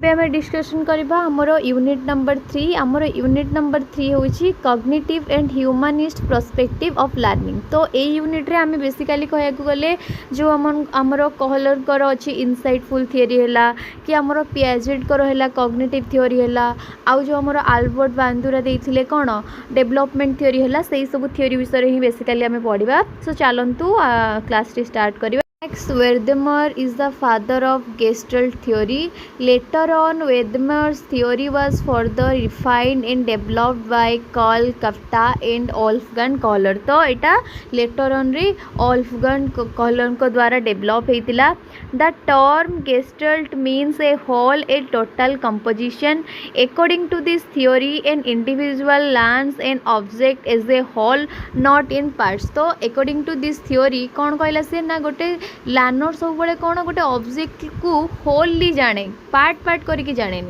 आम डिस्कसन करवा आमर यूनिट नंबर 3 आमर यूनिट नंबर 3 हूँ cognitive and humanist perspective of learning. तो ये यूनिट रे आम बेसिकली कह गले जो आमर कहलर अच्छी इनसाइटफुल थियोरी है कि आमर पियाजेट है कॉग्निटिव थियोरी है आउ जो आमर आल्बर्ट बांदुरा देते कौन डेवलपमेंट थियोरी है से सब थियोरी विषय ही बेसिकली आम पढ़ा। सो चलतु क्लास स्टार्ट करवा। Next, Wertheimer is the father of Gestalt theory. Later on, Wertheimer's theory was further refined and developed by Karl Kapta and Wolfgang Kohler. तो इटा later on रे Wolfgang Kohler को द्वारा develop होइतिला। The term Gestalt means a whole, a total composition. According to this theory, an individual learns an object as a whole, not in parts. तो according to this theory कौन कहला से ना गोटे learner सब बड़े कौन गोटे ऑब्जेक्ट को होलली जाने पार्ट पार्ट करके जाने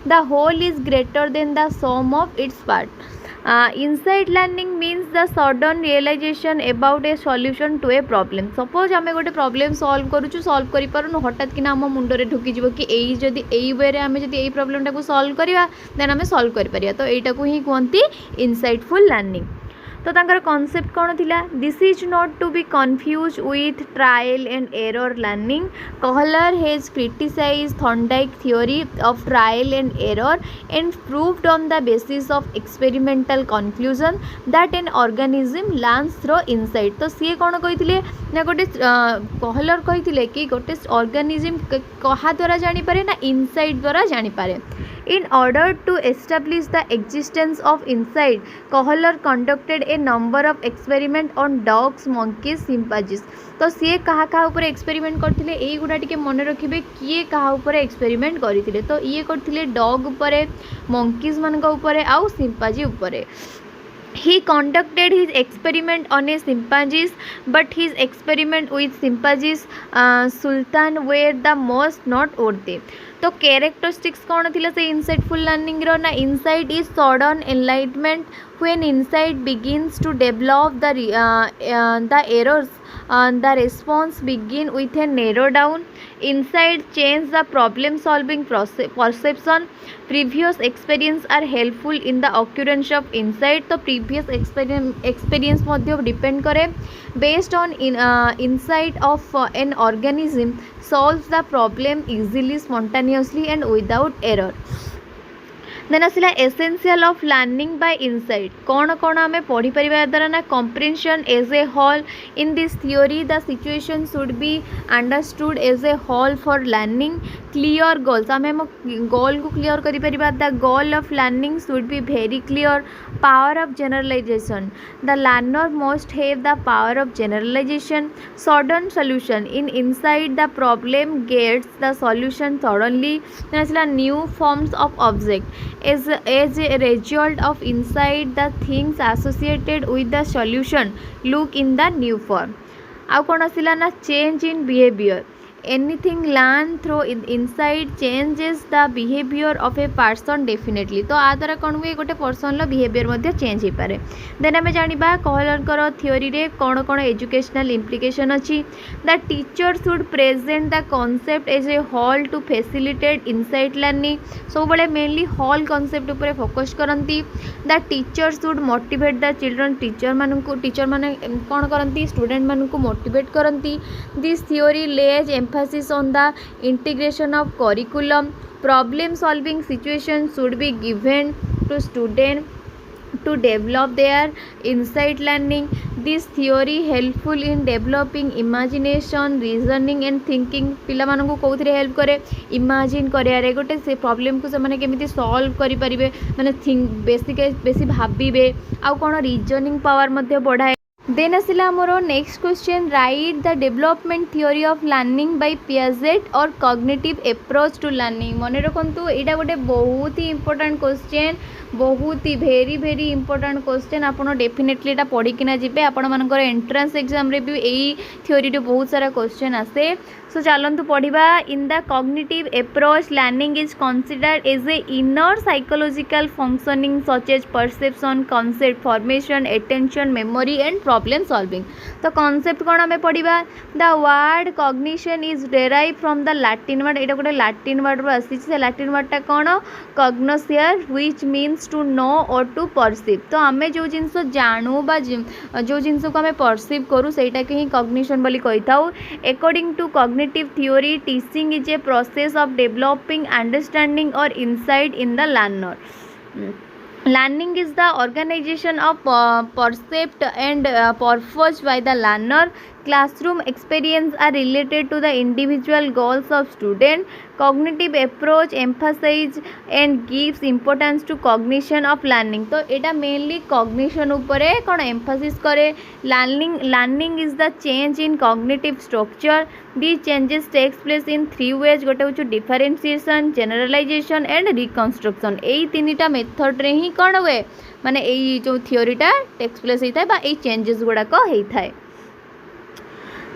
the whole is greater than the sum of its part. Insight learning means the sudden realisation about a solution to a problem. Suppose आम गोटे प्रॉब्लम सॉल्व करूँ सॉल्व कर पारुनु हठात कि आम मुंडे ढुकीज कि यही जदि यही वे आम जब यही प्रॉब्लम टाक सॉल्व करवा देन आम सॉल्व कर पारिबा। तो यहीटा को ही कहती इनसाइटफुल लर्निंग। तो तांकर कॉन्सेप्ट कौन थिला this is not to be confuse with trial and error learning. Kohler has criticise Thorndike theory of trial and error and proved on the basis of experimental conclusion that an organism learns through insight. तो सी कौन कही ना गोटे Kahler कही कि गोटे organism क्या द्वारा जानीपे ना इनसाइट द्वारा जानीपे। In order to establish the existence of insight, Kohler conducted a number of experiments on dogs, monkeys, chimpanzees. तो सी क्या क्या ऊपर एक्सपेरिमेंट करते यही गुड़ा टी मन रखिए किए क्या ऊपर एक्सपेरिमेंट करते। तो ये करते डॉग उपरे मंकीज मान आउ चिंपांजी उपरे। He conducted his experiment on a chimpanzees, but his experiment with chimpanzees sultan were the most noteworthy. तो कैरेक्टरिस्टिक्स कौन थी से इनसाइटफुल लर्निंग रो ना insight is sudden enlightenment when insight begins to develop the errors the response begin with a narrow down. Insight change the problem solving perception. Previous experience are helpful in the occurrence of insight. तो previous experience मध्य depend करे based on insight of an organism solves the problem easily, spontaneously and without error. Then आसला essential of learning by insight कौन कौन आम पढ़ी पार द्वारा ना comprehension as a whole. In this theory the situation should be understood as a whole for learning. Clear goals आम goal को क्लियर कर the goal of learning should be very clear. Power of generalization the learner must have the power of generalization. Sudden solution in insight the problem gets the solution suddenly. Then आसला new forms of object as a result of insight the things associated with the solution look in the new form. आउ कौन आसला ना change in behaviour anything learn through insight changes the behaviour of a person definitely. तो आ द्वारा कौन हुए गोटे person behaviour change हो पारे। देन आम जाना कहलर थियोरी रे कौन कौन एजुकेशनल इम्प्लिकेशन अच्छी। The teacher should present the concept as a whole to facilitate insight learning. सब बड़े मेनली हॉल कॉन्सेप्ट उपर फोकस करती। The teacher should motivate the children teacher मैंने कौन करती स्टूडेंट मान को मोटिवेट करती। This theory lays emphasis on the integration of curriculum. Problem solving situation should be given to student to develop their insight learning. This theory helpful in developing imagination, reasoning and thinking. पिला मानन को कोथरे help करे imagine करियारे गोटे से problem को से माने केमिति सॉल्व करि परिबे माने थिंक बेसी भाबिबे आ कोन रीजनिंग पावर मध्ये बढ़ाए। देन आसला मोर next question right the development theory of learning by Piaget और कॉग्निटिव अप्रोच टू लर्निंग। मन रखु यहाँ गोटे बहुत ही इंपोर्टेंट क्वेश्चन बहुत ही भेरी भेरी इंपोर्टेंट क्वेश्चन आप डेफिनेटली यहाँ पढ़ीकिना जी आपण मानकर एंट्रांस एग्जाम रे भी यही थियोरी बहुत सारा क्वेश्चन आसे। सो चलतु पढ़ा in the cognitive approach learning is considered as a inner psychological functioning such as perception concept formation attention memory and problem problem solving. तो कॉन्सेप्ट कौन आम पढ़ा the word cognition is derive from the Latin word एटा गोटे Latin word रू आसी से Latin वर्डटा कौन कॉग्नोसियर व्हिच मीन्स टू नो और टू परसीव। तो आम जो जिनस जानू बा जो जिनस को आम परसीव करूँ सेटा के ही कॉग्निशन बोली कही था। According to cognitive theory teaching is a process of developing understanding और insight in the learner. Learning is the organization of perceived and purposed by the learner. Classroom experience are related to the individual goals of student. Cognitive approach emphasize and gives importance to cognition of learning. तो एटा mainly cognition उपरे कौन emphasis करे। Learning is the change in cognitive structure. These changes takes place in three ways. गोटे हूँ differentiation, generalization and reconstruction. यही तीनिटा method रे ही कौन हुए माने यही जो थियोरीटा टेक्स प्लेस होता है बा यही चेंजेस गुड़ाक होता है।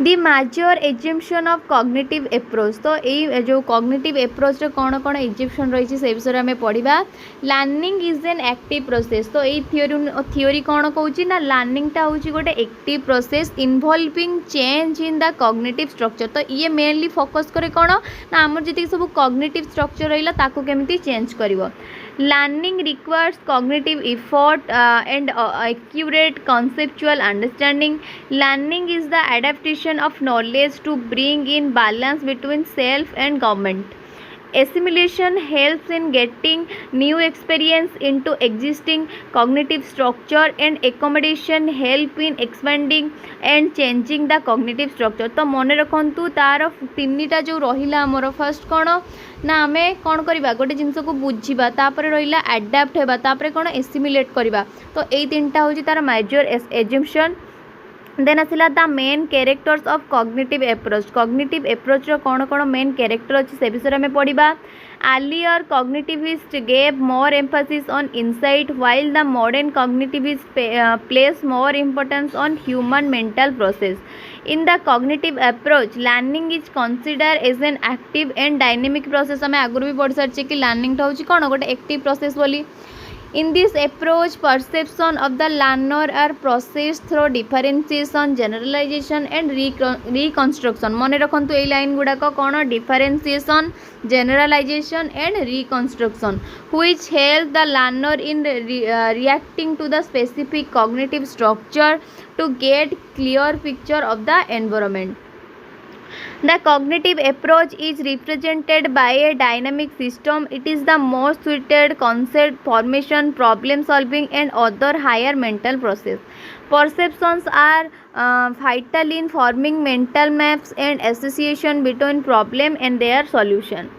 The major assumption of cognitive approach. तो ये जो कॉग्निटिव एप्रोच कौन कौन एजम्पशन रही से विषय में पढ़ा। Learning is an active process. तो ये थियोरी कौन कहूँ ना लर्निंगटा हूँ गोटे active process involving change in the cognitive structure. तो ये मेनली फोकस करे कौन ना आमर जी सब कॉग्निटिव स्ट्रक्चर रहा ताकू केमिति चेंज कर। Learning requires cognitive effort and accurate conceptual understanding. Learning is the adaptation of knowledge to bring in balance between self and government. Assimilation helps in getting new experience into existing cognitive structure and accommodation help in expanding and changing the cognitive structure। तो मन रखु तार तीनिटा जो रहा आमर first कौन ना आम कौन करवा गोटे जिनस को बुझा तापर रहा एडाप्ट होगा तापर कौन एसिमिलेट करवा। तो यही तीनटा हूँ तार मेजर एजम्पशन। देन आसला the main characters of cognitive approach. Cognitive approach रो कौन कौन मेन कैरेक्टर अच्छे से विषय में पढ़ा। Earlier cognitivists gave more emphasis on insight while the modern cognitivists place more importance on human mental process. In the cognitive approach learning is considered as an active and dynamic process। हमें आगुरी भी पढ़ सारी कि learning हूँ कौन गोटे active process बोली। In this approach, perception of the learner are processed through differentiation, generalization and reconstruction। मन रखु ये लाइन गुड़ाक कौन differentiation, generalization and reconstruction which help the learner in reacting to the specific cognitive structure to get clear picture of the environment। The cognitive approach is represented by a dynamic system. It is the most suited concept formation, problem solving and other higher mental process. Perceptions are vital in forming mental maps and association between problem and their solution।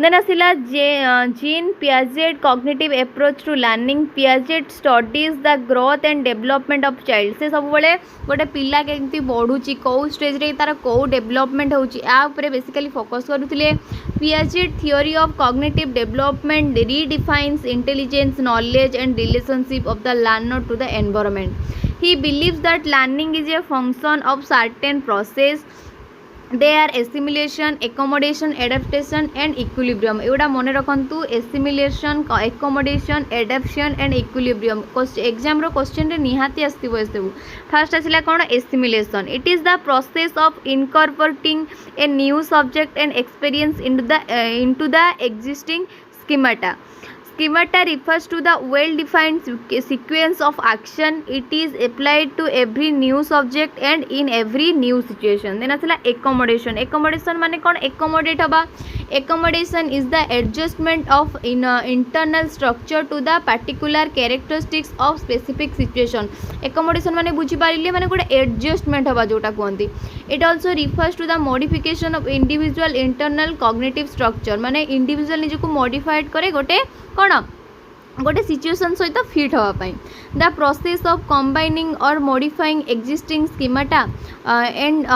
Then आसला Jean Piaget cognitive approach to learning. Piaget studies the growth and development of child. से सब बड़े गोटे पिला केमती बढ़ुची कौ stage रे तार कौ डेवलपमेंट होची आ ऊपर बेसिकली फोकस करुथिले। Piaget theory of cognitive development redefines intelligence knowledge and relationship of the learner to the environment. He believes that learning is a function of certain process. They are assimilation, accommodation, adaptation and equilibrium. एगुड़ा मन रखु assimilation, accommodation, adaptation and equilibrium. Exam रो question रे निहाती आसथिबो ए सब। First आसिला कौन assimilation. It is the process of incorporating a new subject and experience into the existing schemata. Schemata refers to the well-defined sequence of action. It is applied to every new subject and in every new situation। Then asila accommodation। accommodation माने कौन accommodate हबा। accommodation is the adjustment of internal structure to the particular characteristics of specific situation। accommodation माने बुझी पारिले माने गोटे adjustment हबा जोटा कहंती। it also refers to the modification of individual internal cognitive structure। माने individual निजको modified करे गोटे कौन गोटे सिचुएशन सहित फिट होगापाई। द प्रोसेस ऑफ कंबाइनिंग और modifying existing schemata and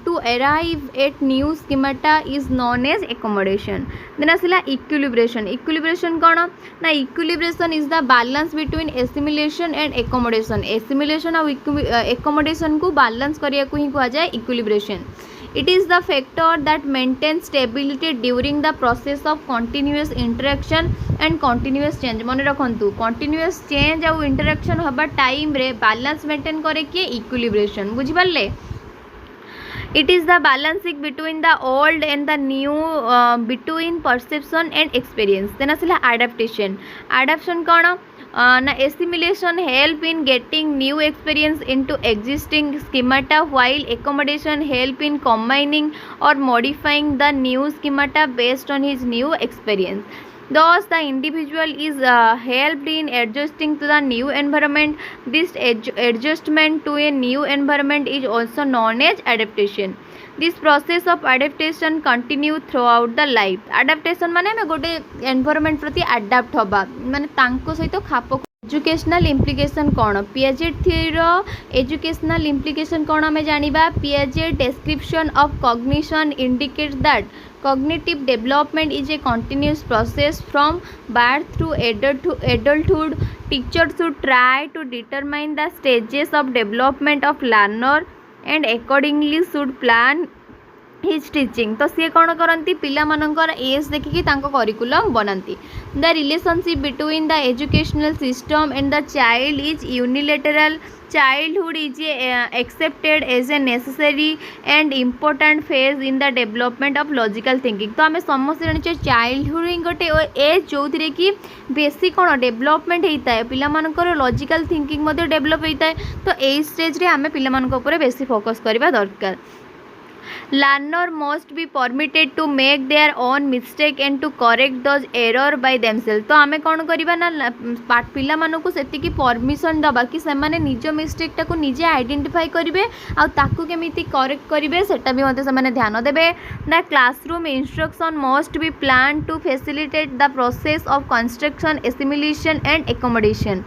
to arrive at new schemata is known as accommodation. Then आसला equilibration. Equilibration कौन ना equilibration is the balance between assimilation and accommodation. Assimilation और accommodation को balance करिया को ही कहा जाए equilibration. It is the factor that maintains stability during the process of continuous interaction and continuous change. मन रखु continuous change और interaction हवा टाइम रे balance maintain करे किए equilibration बुझी पारे. It is the balancing between the old and the new, between perception and experience. Then asila adaptation. Adaptation कौन ना assimilation help in getting new experience into existing schemata, while accommodation help in combining or modifying the new schemata based on his new experience. Thus, the individual is helped in adjusting to the new environment. This adjustment to a new environment is also known as adaptation. This process of adaptation continue throughout the life. Adaptation माने मैं गोटे environment प्रति adapt होबा माने तांको सहित खाप. Educational implication कौन Piaget theory educational implication कौन आम जाना Piaget description of cognition indicates that cognitive development is a continuous process from birth to adulthood. Teachers should try to determine the stages of development of learner and accordingly should plan his teaching. तो सी कौन करती पिला मानकर as देखिकी curriculum बनाती. The relationship between the educational system and the child is unilateral. Childhood is accepted as a necessary and important phase in the development of logical thinking. तो आम समस्त जाने चाइल्डहुड गोटे एज जो थी कि बेसी कौन डेवलपमेंट होता है पिलामानकर लॉजिकल थिंकिंग डेवलप होता है. तो यही स्टेज रे आम पिलामानक ऊपर बेसी फोकस करवा दरकार. Learner must be permitted to make their own mistake and to correct those error by themselves. तो आमे कौन करिबा ना पिला मानकु सेतिकी परमिशन दबा कि से माने निज मिस्टेक टाको निजे आइडेंटिफाई करिवे आ ताकु केमिति करेक्ट करिवे सेटा भी मते से माने ध्यान देबे. The classroom instruction must be plan to facilitate the process of construction assimilation and accommodation.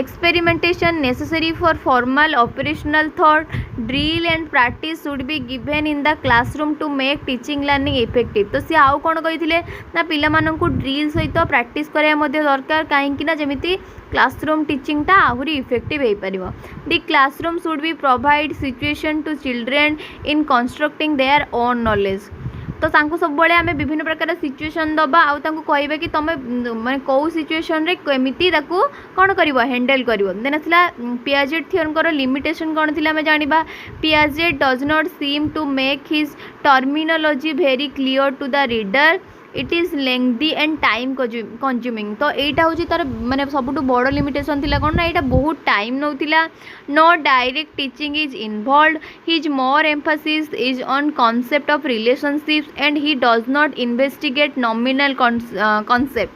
Experimentation necessary for formal operational thought, drill and practice should be given in the classroom to make teaching learning effective. तो सी आउ कौन कही ना पिला मानकु drill सहित practice करवा दरकार कहीं जमीती क्लासरूम टीचिंग टा आहुरी इफेक्टिव हो पार. The classroom should be provide situation to children in constructing their own knowledge. तो सब बड़े आम विभिन्न प्रकार सिचुएशन दबा आउ कहबा कि तुम माने कौ सिचुएशन रे केमिति ताकू कौन कर हैंडल कर. देन आसला पियाजेट थ्योरी लिमिटेशन कौन थी आम जाना Piaget does not seem to make his terminology very clear to the reader. It is lengthy and time consuming. तो यहाँ हूँ तार माने सबुठ बड़ लिमिटेशन थिला कौन ना यहाँ बहुत टाइम नौतिला. No direct teaching is involve. His more emphasis is on concept of relationships and he does not investigate nominal concept.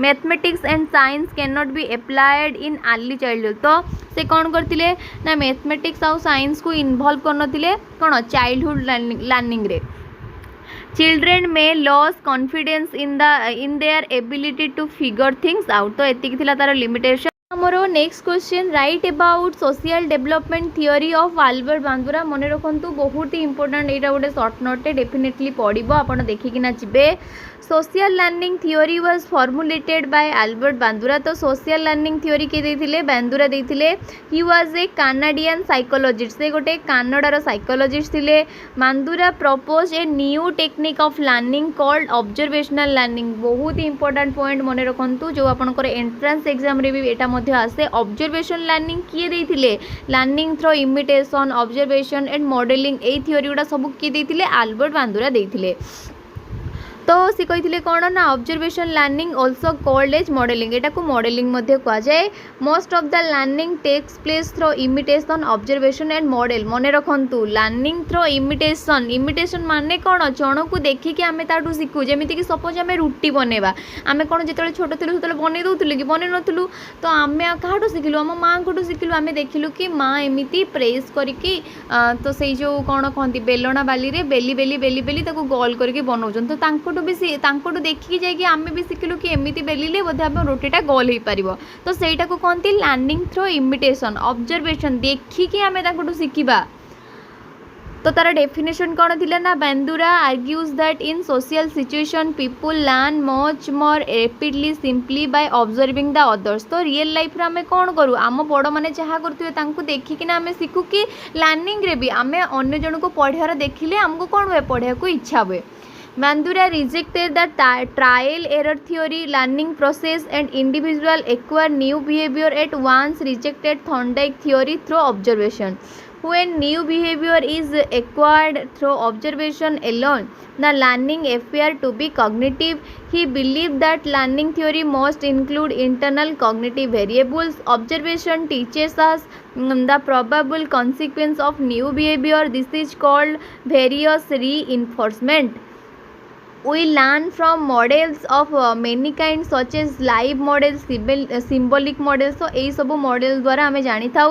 Mathematics and science can not be applied in early childhood. तो से कौन करते ना mathematics आउ science को involve करनथिले कौन childhood learning रे. Children may lose confidence in their ability to figure things out. तो एतिक थिला तार लिमिटेशन. हमरो next question right about social development theory of Albert Bandura. मन रखु बहुत ही इंपोर्टेंट यहाँ गोटे सर्ट नोटे डेफिनेटली पढ़ो आपड़ देखिकिना जीवे. Social learning theory was formulated by Albert Bandura. तो सोशल लर्निंग थियोरी किए देथिले बांदुरा देथिले. He was a Canadian psychologist. से गोटे कानाडार साइकोलॉजिस्ट थिले. Bandura propose a new technique of learning called observational learning. बहुत ही इंपोर्टेंट पॉइंट मन रखु जो आपनकर एंट्रेंस एग्जाम रे भी एटा मध्ये आसे. ऑब्जर्वेशन लर्निंग किए देथिले learning through imitation observation and modelling. ए थियोरी गुडा सब किए देथिले अल्बर्ट बांदुरा देथिले. तो सी कही कौन ना observation learning also called as modelling. यहाँ को मॉडलिंग कहुए. Most of the learning takes place through imitation observation and model. मन रखु लर्निंग थ्रो इमिटेशन. इमिटेशन माने कौन जन को देखिकी आम ताठू शिखु. जमीती कि सपोज आम रुटी बनवा आम कौन जो छोट थी जो बन दूलु कि बन नुलु. तो आम क्या शिखिलु आम माँ को शिखिलु. आम देखिलु कि माँ एमती प्रेस करके तो से जो कौन कहती बेलना बाली रे बेली बेली बेली बेली गोल करके बनाऊँ. तो भी देखिकी जाकि आम भी शिखिलु कि एमती बेलिले बोधे आम रोटीटा गोल हो पार. तो सहीटा को कहती लर्निंग थ्रो इमिटेशन ऑब्जर्वेशन. देखिकी आम शिखा तो तार डेफिनेशन कौन थी ना Bandura argues that in social situation people learn much more rapidly simply by observing the others. तो रियल लाइफ रे आमे कौन करूँ आम बड़ मैंने जहाँ करुवे देखिकिना आम शिखु कि लर्निंग रे भी आम अन्य जन को पढ़ार देखिले आमको कौन हुए पढ़ा को इच्छा हुए। Bandura rejected the trial error theory learning process and individual acquire new behavior at once rejected Thorndike theory through observation. When new behavior is acquired through observation alone, the learning appear to be cognitive. He believed that learning theory must include internal cognitive variables. Observation teaches us the probable consequence of new behavior. This is called various reinforcement. We learn from models of many kinds such as live models, symbolic models. तो यही सब model द्वारा आम जानी था।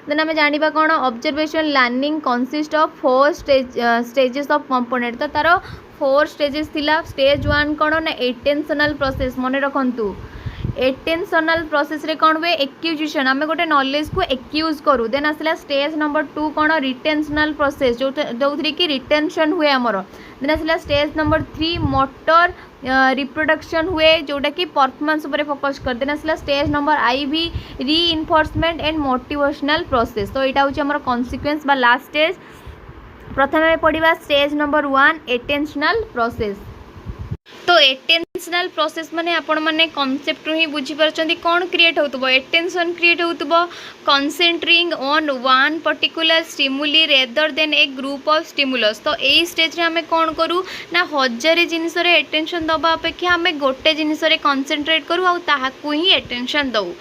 Then आम जाना कौन observation learning consist of 4 stages of component. तो तार 4 स्टेजेस थिला। स्टेज 1 कौन ना एटेंशनल प्रोसेस मन रखु। एटेंशनल प्रोसेस रे कौन हुए एक्यूजिशन आम गोटे नॉलेज को एक्यूज करूँ। देन आसला स्टेज नंबर 2 कौन रिटेंशनल प्रोसेस जो थी कि रिटेंशन हुए आमर। देन आसला स्टेज नंबर 3 मोटर रिप्रोडक्शन हुए जोटा कि परफॉर्मेंस उपर फोकस कर। देन आसला स्टेज नंबर आई भी रीइनफोर्समेंट एंड मोटिवेशनल प्रोसेस। तो यहाँ हूँ आम कन्सिक्वेंस बा लास्ट स्टेज। प्रथम पढ़ा स्टेज नंबर 1 एटेंशनल प्रोसेस। तो एटेंशनल प्रोसेस माने आपण माने कॉन्सेप्ट ही बुझी परछंती कौन क्रिएट होतबो एटेंशन क्रिएट होतबो concentrating on one particular stimuli rather than a group of stimulus. तो एई स्टेज रे हमें कौन करू ना हजारे जिनिस रे एटेंशन दबा अपेक्षा हमें गोटे जिनिस रे कंसंट्रेट करू आ ताहाकू ही एटेंशन दऊ।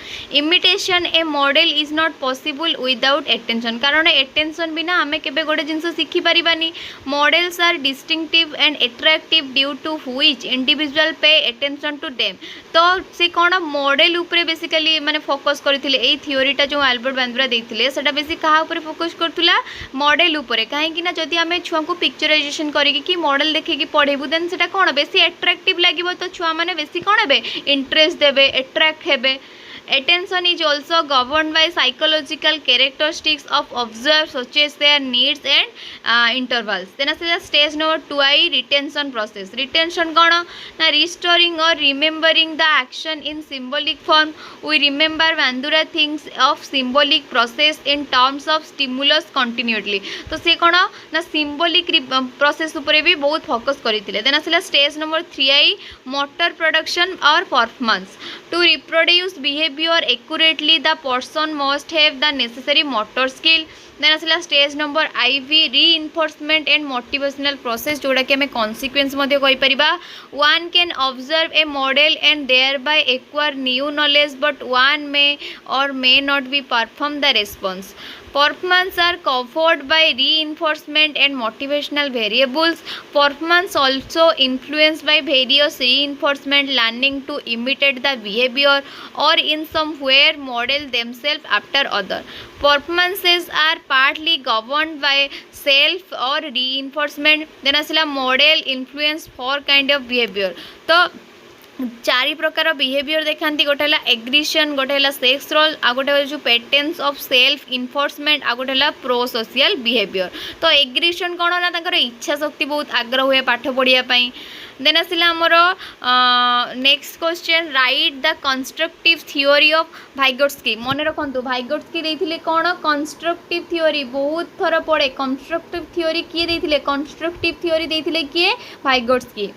Imitation a model is not possible without attention कारण एटेंशन बिना हमें केबे गोटे जिनिस सिखि परिबानी। Models are distinctive and attractive due to which individual pay attention to them. तो से कौन मॉडल उपरे बेसिकली माने फोकस करथिले एई थ्योरीटा जो अल्बर्ट बांद्रा देथिले सेटा बेसी कहा उपरे फोकस करथुला मॉडल उपरे। काहे कि ना जदि हमें छुआ को पिक्चराइजेशन करिकि कि मॉडल देखिकि पढ़ेबु देन सेटा कौन बेसी अट्रैक्टिव लागिबो। तो छुआ माने बेसी कौन हेबे इंटरेस्ट देबे अट्रैक्ट हेबे। Attention is also governed by psychological characteristics of observers such as their needs and intervals. Then as stage number 2I retention process. Retention कौन ना restoring or remembering the action in symbolic form. We remember Bandura thinks of symbolic process in terms of stimulus continually. तो से कौन ना symbolic process उपरे भी बहुत focus करिथिले। Then as stage number 3I motor production or performance. To reproduce behavior accurately the person must have the necessary motor skill. Then asला stage number IV reinforcement and motivational process जोड़ा कि हमें consequence मध्य कहि परिबा। One can observe a model and thereby acquire new knowledge but one may or may not be perform the response. Performance are covered by reinforcement and motivational variables. Performance also influenced by various reinforcement learning to imitate the behavior or in some way model themselves after other. Performances are partly governed by self or reinforcement. Then asला model influence 4 kind of behavior. तो 4 प्रकार behaviour देखा गोटे है aggression गोटे है sex role आ गोटे जो patterns of self enforcement आ गोटे है प्रो सोशल बिहेवियर। तो एग्रीशन कौन ना तांकर इच्छा शक्ति बहुत आग्रह हुए पाठ पढ़ाई। देन आसला आमर next question right the constructive theory of Vygotsky. मन रखु भाइगोट्स्की देथिले कौन कंस्ट्रक्टिव थ्योरी बहुत थर पड़े। कंस्ट्रक्टिव थ्योरी किए देथिले कंस्ट्रक्टिव थ्योरी देथिले किए भाइगोट्स्की।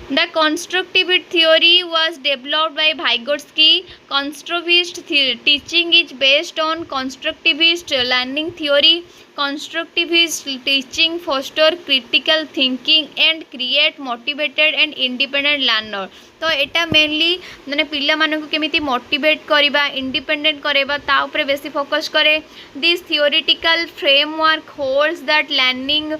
The constructivist theory was developed by Vygotsky. Constructivist teaching is based on constructivist learning theory. Constructivist teaching foster critical thinking and create motivated and independent learner. तो एटा mainly मैंने पिला मानक केमिति motivate करबा independent करबा ता ऊपर बेसी फोकस करे। This theoretical framework holds that learning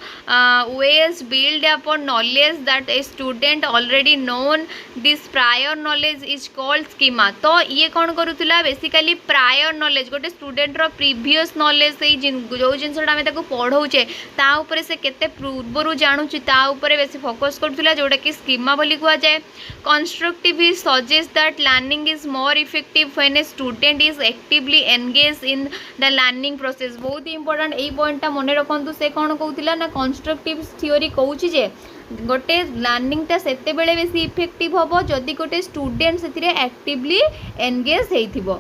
was build upon knowledge that a student already known. This prior knowledge is called schema. तो ये कौन करूला बेसिकली प्रायर नॉलेज गोटे स्टूडेंट रो प्रीवियस नॉलेज से जो जिनसा जिनसटा आम ताको पढ़ाऊे ता उपरे से केते पूर्वर जानुची ता उपरे बेसी फोकस करुला जोटा कि स्कीमा बोली कुआ जाए। Constructivist suggest that learning is more effective when a student is actively engage in the learning process. बहुत इंपोर्टेंट यही पॉइंटा मन रखु से कौन कहूला ना कंस्ट्रक्टिव थ्योरी कहूँ जे गोटे लर्निंगटा सेते बेले बेसी इफेक्टिव हम जदि गोटे स्टूडेंट से एक्टिवली एंगेज होइथिबो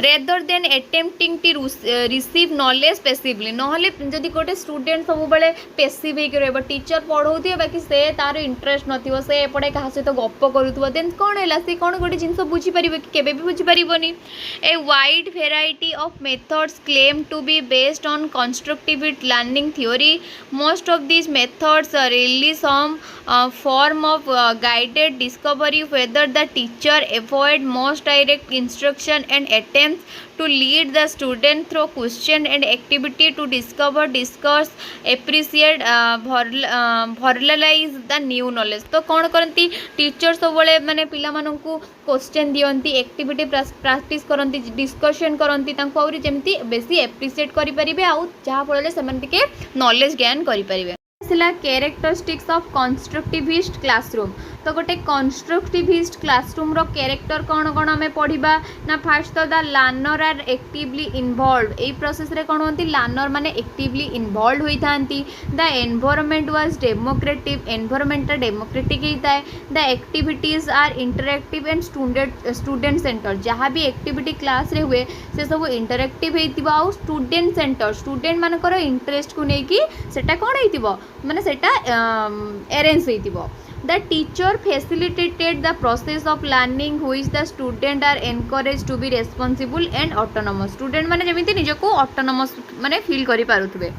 rather than attempting to receive knowledge passively. नहले जदि गोटे स्टूडेंट सब बेले पैसिव हो टीचर पढ़ाऊे बाकी से तार इंटरेस्ट नथिबो से एपटे क्या सहित गप करूथबो देन कौन है सी कौन गोटे जिनस बुझीपार कि केबे भी बुझीपारनी। A wide variety of methods claim to be based on constructive learning theory. Most of these methods are really some form of guided discovery whether the teacher avoid most direct instruction and attempts to lead the student through question and activity to discover, discuss, appreciate, verbalize the new knowledge। तो कौन करती teacher सब बड़े माने पिला माननकु question दियंती activity practice करंती discussion करंती तांको आउरी जेमती बेसी एप्रिशिएट करि परिबे आउ जहा फळे से मन टिके नॉलेज गेन करि परिबे। Characteristics of constructivist classroom. तो गोटे कंस्ट्रक्टिविस्ट क्लासरूम रो कैरेक्टर कौन कौन आम पढ़ा ना फास्ट तो the learner are actively involve a process रे कौन होती लर्नर माने एक्टिवली इनवॉल्व होता the environment was democratic environment democratic होता है the activities are interactive and student centre जहाँ भी एक्टिविटी क्लास रे हुए से सब इंटरैक्टिव होइतिबो आउ स्टूडेंट सेंटर स्टूडेंट मानकर इंटरेस्ट को लेकिन सेटा कौन होइतिबो माने सेटा arrange होइतिबो। The teacher facilitated the process of learning which the student are encouraged to be responsible and autonomous। student माने जेमिति निजको autonomous माने feel करि पारुथबे।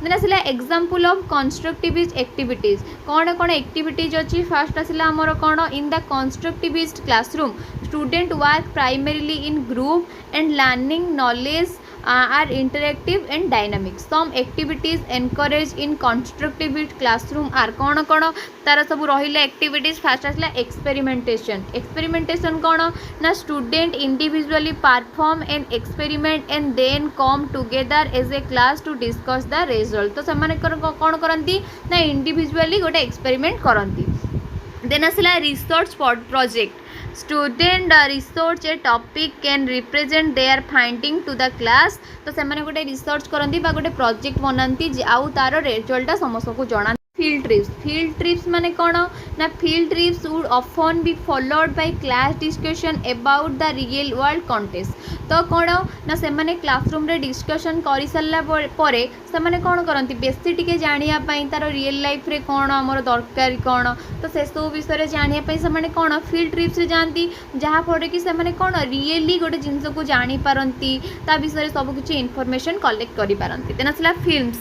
देन आसिला एग्जांपल ऑफ कंस्ट्रक्टिविस्ट एक्टिविटीज कौन कौन एक्टिविटीज अच्छी फास्ट आसिला हमर कौन in the constructivist classroom student work primarily in group and learning knowledge are interactive and dynamic। some activities encouraged in constructivist classroom are कौन कौन तार सब रहिला एक्टिविटीज फास्ट आसला एक्सपेरिमेंटेशन। एक्सपेरिमेंटेशन कौन ना student individually perform an experiment and then come together as a class to discuss the result. तो से कौन करती ना इंडिविजुअली गोटे एक्सपेरिमेंट करती। देन आसला research project student research a topic can represent their finding to the class. तो से गोटे रिसर्च करती गोटे प्रोजेक्ट बनाती आउ तार रिजल्ट समस्त को जना। फील्ड ट्रिप्स माने कौन ना field trips would often be followed by class discussion about the real world context. तो कौन ना से माने क्लासरूम रे डिस्कशन कर सारा परे से माने कौन करती बेसी टिके जानिया पाई तार रियल लाइफ रे कौन आमर दरकार कौन तो से सब विषय जानिया पाई से माने कौन फील्ड ट्रिप्स रे जाती जहाँ फल कि से माने कौन रियली गोटे जिनस को जानी पारंती ता विषय सब किछि इनफॉरमेशन कलेक्ट करि पारंती। देन आसला films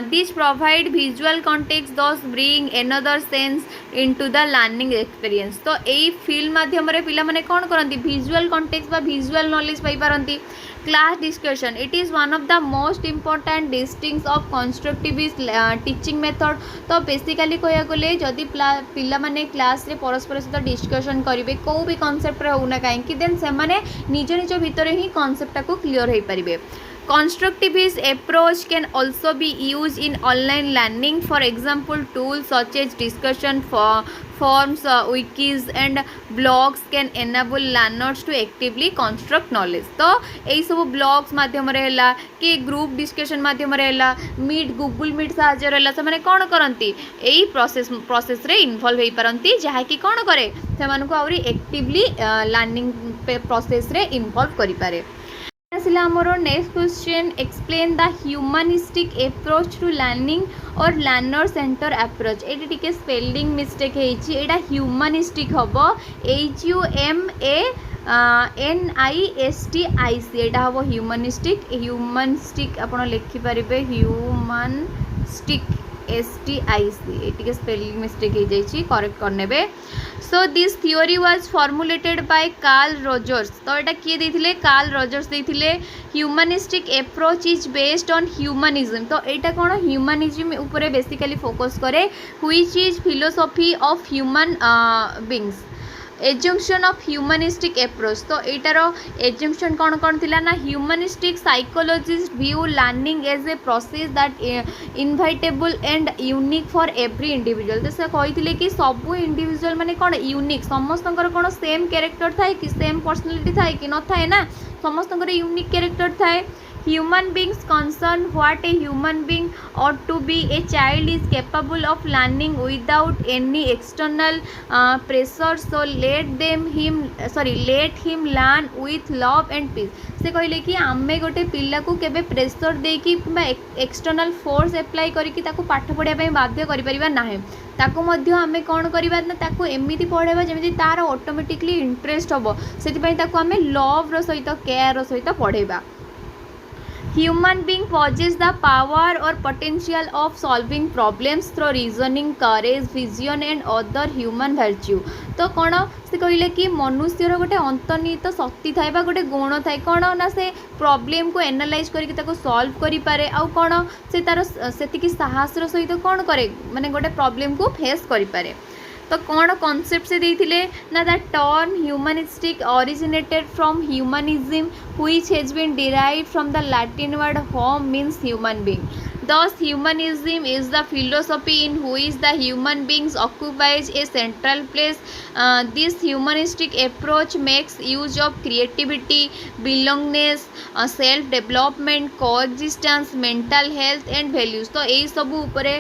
this provide visual context thus bring another sense into the learning experience. तो यही फिल्म माध्यम पिला माने कौन करती विजुअल कॉन्टेक्स्ट बा विजुअल नॉलेज पाई पारंती। Class discussion it is one of the most important distinctions of constructivist teaching method. तो बेसिकली कह गले जदि पिला माने क्लास रे परस्पर सहित डिस्कशन करेंगे कौ भी कॉन्सेप्ट होना कहीं देन से माने निज निज भितर ही कॉन्सेप्ट को क्लियर हो पारे। Constructivist approach can also be used in online learning. For example, tools such as discussion forums, wikis and blogs can enable learners to actively construct knowledge। तो यही सब ब्लॉग्स माध्यम है कि ग्रुप डिस्कशन माध्यम है मीट गूगल मीट साहाଯ୍य है से कौन करती यही प्रोसेस रे इन्वॉल्व हो पारती जहाँकि कौन करे से आउरी एक्टिवली लर्निंग प्रोसेस रे इन्वॉल्व करि पारे। आसला आमर next question explain the humanistic approach to learning और लर्नर सेंटर अप्रोच। ये टिके स्पेलिंग मिस्टेक है ह्यूमानिस्टिक हम HUMANISTIC एटा हम ह्यूमानिस्टिक आप लिखिपारे ह्यूमानिस्टिक STIC ये स्पेलिंग मिस्टेक हो जाइए करेक्ट करने। So this theory was formulated by Carl Rogers. तो यहाँ किए देथिले कार्ल रोजर्स देथिले humanistic approach is based on humanism. तो यहाँ कौन ह्यूमानिज्म ऊपर बेसिकली फोकस करे which is philosophy of human beings. Assumption of humanistic approach तो एटार एजम्पशन कौन कौन थिला ना humanistic psychologist view learning as a process that inevitable and unique for every individual तो से कही कि सबू इंडिविजुअल माने कौन यूनिक समस्त कौन सेम कैरेक्टर थाए कि सेम पर्सनालिटी थाए कि न थाए ना समस्त यूनिक कैरेक्टर थाए human beings concern what a human being ought to be a child is capable of learning without any external pressure so let him learn with love and peace से कहले कि आमे गोटे पिला को केबे प्रेशर देकी एक्सटर्नल फोर्स एप्लाई करके ताको पाठ पढ़िया ପାଇଁ बाध्य करि परिबा नाही ताको मध्य आमे कोन करिबा ना ताको एमिति पढ़ेबा जेमिति तार ऑटोमेटिकली इंटरेस्ट हबो सेति पई ताको आमे लव रो सहित केयर रो सहित पढ़ेबा Human being possess the power or potential of solving problems through reasoning, courage, vision and other human virtue. तो कौन से कहले कि मनुष्यर गोटे अंतर्निहित शक्ति थाए बा गोटे गुण थाए कौन ना से प्रॉब्लम को एनालाइज करके ताको सॉल्व करि पारे आ कौन से तार सेतिकी साहस रो सहित कौन करे माने गोटे प्रॉब्लम को फेस करि पारे तो कौन कॉन्सेप्ट से देथिले ना the term humanistic originated from humanism which has been derived from the Latin word home means human being thus humanism is the philosophy in which the human beings occupies a central place this humanistic approach makes use of creativity belongingness self development coexistence mental health and values तो यही सब ऊपर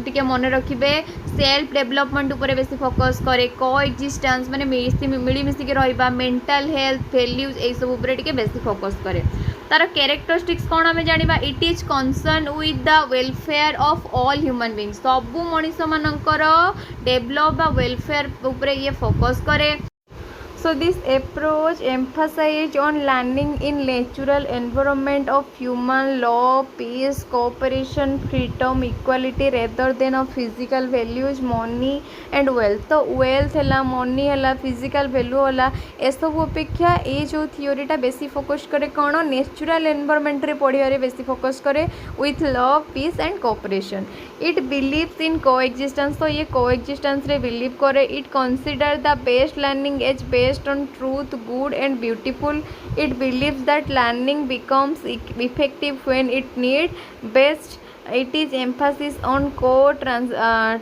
टिके मन रखिबे self development ऊपर बेसी focus करे कोएक्जिस्टेंस माने मिली मिसी के रहइबा मेंटल हेल्थ वैल्यूज ए सब ऊपर टिके बेसी फोकस करे तार कैरेक्टरिस्टिक्स कौन आम जाना it is concern with the welfare of all human beings सबू मनीष मानकर डेभलप बा वेलफेयर ऊपर ये फोकस करे So this approach emphasizes on learning in natural environment of human law, peace, cooperation, freedom, equality rather than of physical values, money and wealth. तो wealth है money है physical value है ए सब अपेक्षा ये जो theory टा बेसी फोकस करे कौन natural environment रे पढ़िया बेसी फोकस करे with love, peace and cooperation. It believes in coexistence तो ये coexistence रे believe करे it consider the best learning as based on truth good and beautiful it believes that learning becomes effective when it need best it is emphasis on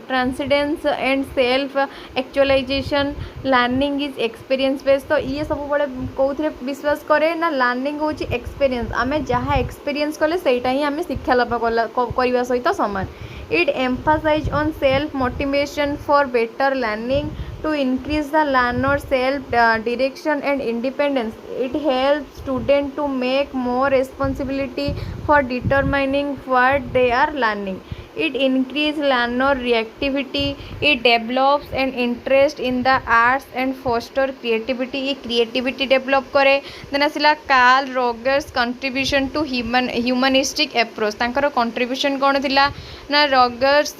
transcendence and self actualization learning is experience based तो ये सब बड़े कौन विश्वास करे ना learning हूँ experience आम जहाँ एक्सपीरियंस कले सेटा ही आम शिक्षा लाभ करने सहित सामान it emphasizes on self motivation for better learning to increase the learner's self direction and independence it helps students to make more responsibility for determining what they are learning it increases learner reactivity it develops an interest in the arts and foster creativity ये creativity develop करे then आसिला Carl Rogers contribution to humanistic approach तांकर contribution कौन थिला ना Rogers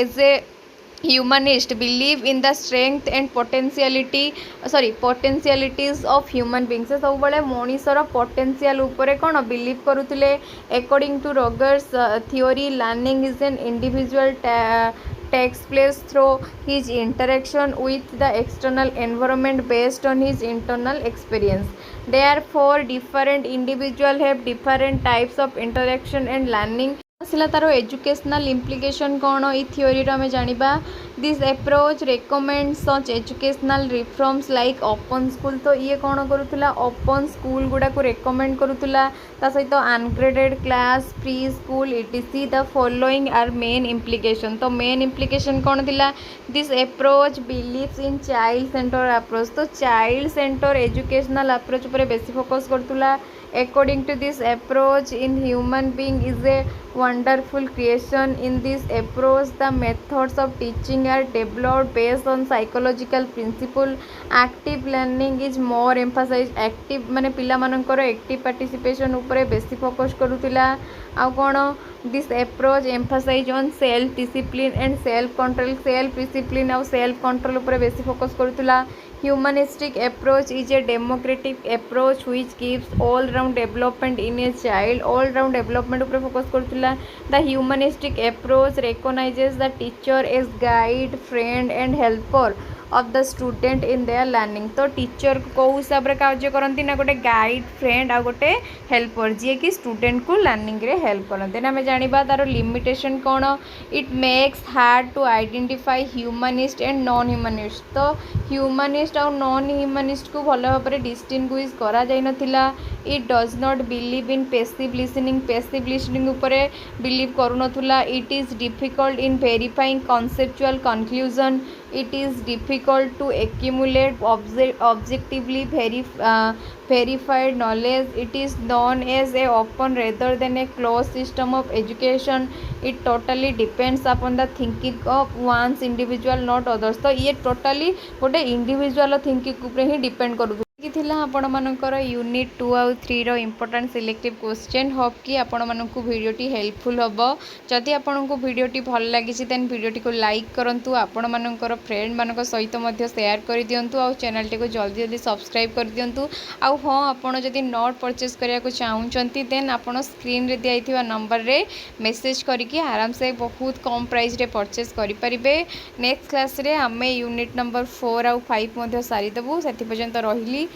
as a humanist believe in the strength and potentialities of human beings से सब बड़े मनीषर potential ऊपर कौन believe करुले according to Rogers theory learning is an individual takes place through his interaction with the external environment based on his internal experience therefore different individuals have different types of interaction and learning आसला तार educational implication कौन ई theory आम जाना this approach recommend such educational reforms like open school तो ये कौन करूला open school गुड़ा को रेकमेंड करूला सहित ungraded class free school etc the following are main implication तो मेन इम्प्लिकेशन कौन थिला this approach believes in child centre approach तो चाइल्ड सेंटर एजुकेशनल अप्रोच पर बेसी फोकस करूला according to this approach in human being is a wonderful creation in this approach the methods of teaching are developed based on psychological principle active learning is more emphasized active माने पिला मानकर active participation ऊपर बेसी focus करूतिला आ कोन this approach emphasize on self discipline and self discipline और self control ऊपर बेसी focus करूतिला humanistic approach is a democratic approach which gives all round development in a child all round development ऊपर focus करूतिला the humanistic approach recognizes the teacher as guide friend and helper of the student in their learning. तो teacher को हिसाब से कार्य करती ना गोटे guide friend आ गोटे हेल्पर जी कि स्टूडेंट को लर्निंग रे हेल्प करते हैं। आम जाना तार लिमिटेशन कौन, it makes hard to identify humanist and non humanist. तो ह्यूमनिस्ट और नॉन ह्यूमनिस्ट को भल भाव में डिस्टिंग्विश करा जाई नथिला। It does not believe in passive listening उपरे बिलीव करूनथुला। It is difficult in verifying conceptual conclusion. It is difficult to accumulate objectively verified knowledge. It is known as a open rather than a closed system of education. It totally depends upon the thinking of one's individual, not others। तो ये totally गोटे individual thinking उपरे ही depend करू थिला आपण मानकर unit 2 आउ 3 रो important selective question. Hope कि आपण मानकु वीडियोटी हेल्पफुल हबो। जदि आपनको वीडियोटी भल लागी देन वीडियोटी को लाइक करंतु, आपण मानकर फ्रेंड मानक सहित मध्य शेयर कर दियंतु, आउ चैनल टी को जल्दी जल्दी सब्सक्राइब कर दियंतु। आउ हाँ, आपण जदि नोट परचेज करिया को चाहूचंती देन आपण स्क्रीन रे दियाइथिबा नंबर रे मेसेज करके आराम से बहुत कम प्राइस रे परचेज करि परिबे। नेक्स्ट क्लास रे आमे यूनिट नंबर 4 आउ 5 मध्य सारी देबु। सेति पर्यंत रहिली।